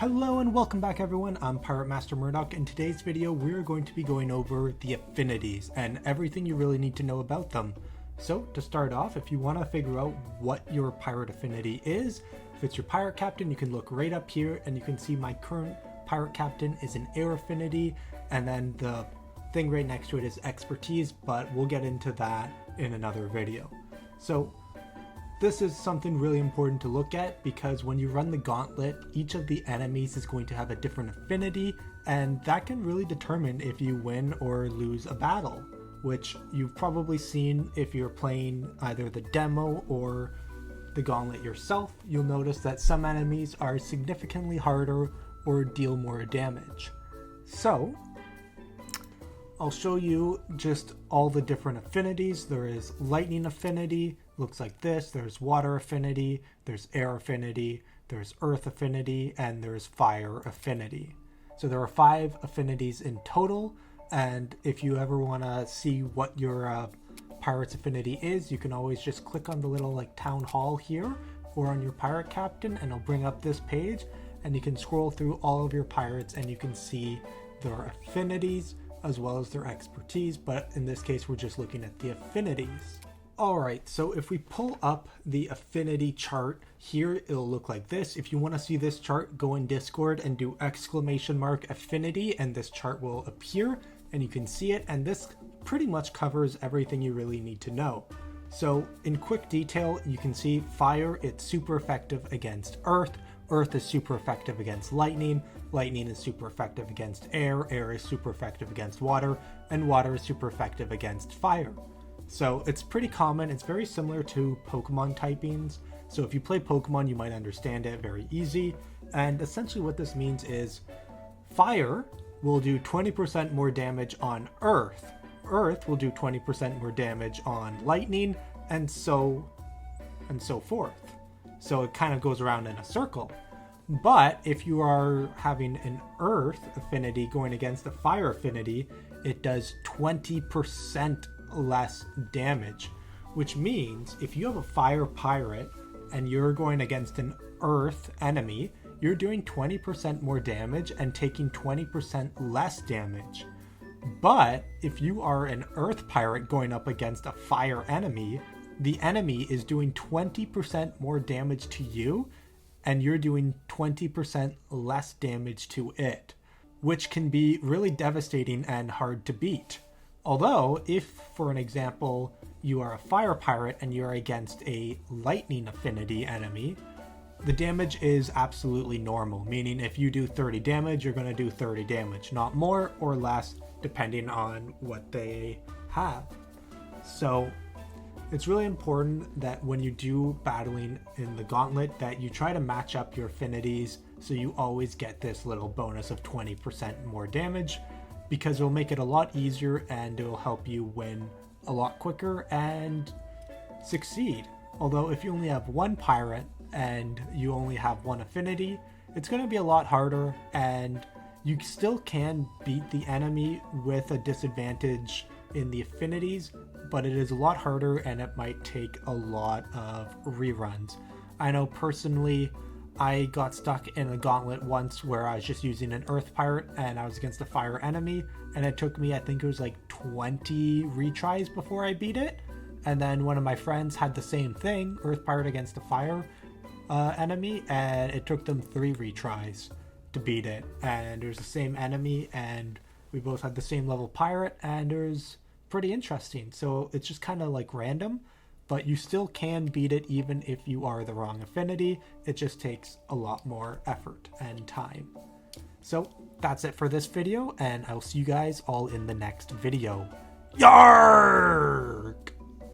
Hello and welcome back everyone, I'm Pirate Master Murdoch. In today's video we're going to be going over the affinities and everything you really need to know about them. So to start off, if you want to figure out what your pirate affinity is, if it's your pirate captain, you can look right up here and you can see my current pirate captain is an air affinity, and then the thing right next to it is expertise, but we'll get into that in another video. So this is something really important to look at because when you run the gauntlet, each of the enemies is going to have a different affinity, and that can really determine if you win or lose a battle, which you've probably seen if you're playing either the demo or the gauntlet yourself. You'll notice that some enemies are significantly harder or deal more damage. So I'll show you just all the different affinities. There is lightning affinity, looks like this. There's water affinity, there's air affinity, there's earth affinity, and there's fire affinity. So there are 5 affinities in total, and if you ever want to see what your pirate's affinity is, you can always just click on the little town hall here or on your pirate captain, and it'll bring up this page, and you can scroll through all of your pirates and you can see their affinities as well as their expertise, but in this case we're just looking at the affinities. Alright, so if we pull up the affinity chart here, it'll look like this. If you want to see this chart, go in Discord and do !affinity and this chart will appear and you can see it, and this pretty much covers everything you really need to know. So in quick detail, you can see fire, it's super effective against earth. Earth is super effective against lightning. Lightning is super effective against air. Air is super effective against water. And water is super effective against fire. So it's pretty common. It's very similar to Pokemon typings. So if you play Pokemon, you might understand it very easy. And essentially what this means is fire will do 20% more damage on earth. Earth will do 20% more damage on lightning, and so forth. So it kind of goes around in a circle. But if you are having an earth affinity going against a fire affinity, it does 20% less damage, which means if you have a fire pirate and you're going against an earth enemy, you're doing 20% more damage and taking 20% less damage. But if you are an earth pirate going up against a fire enemy, the enemy is doing 20% more damage to you and you're doing 20% less damage to it, which can be really devastating and hard to beat. Although, if, for an example, you are a fire pirate and you're against a lightning affinity enemy, the damage is absolutely normal, meaning if you do 30 damage, you're going to do 30 damage, not more or less, depending on what they have. So it's really important that when you do battling in the gauntlet that you try to match up your affinities so you always get this little bonus of 20% more damage, because it'll make it a lot easier and it'll help you win a lot quicker and succeed. Although if you only have one pirate and you only have one affinity, it's going to be a lot harder, and you still can beat the enemy with a disadvantage in the affinities, but it is a lot harder and it might take a lot of reruns. I know personally I got stuck in a gauntlet once where I was just using an earth pirate and I was against a fire enemy, and it took me, I think it was like 20 retries before I beat it. And then one of my friends had the same thing, earth pirate against a fire enemy, and it took them 3 retries to beat it. And it was the same enemy and we both had the same level pirate, and it was pretty interesting. So it's just kind of like random, but you still can beat it even if you are the wrong affinity. It just takes a lot more effort and time. So that's it for this video, and I'll see you guys all in the next video. Yarg!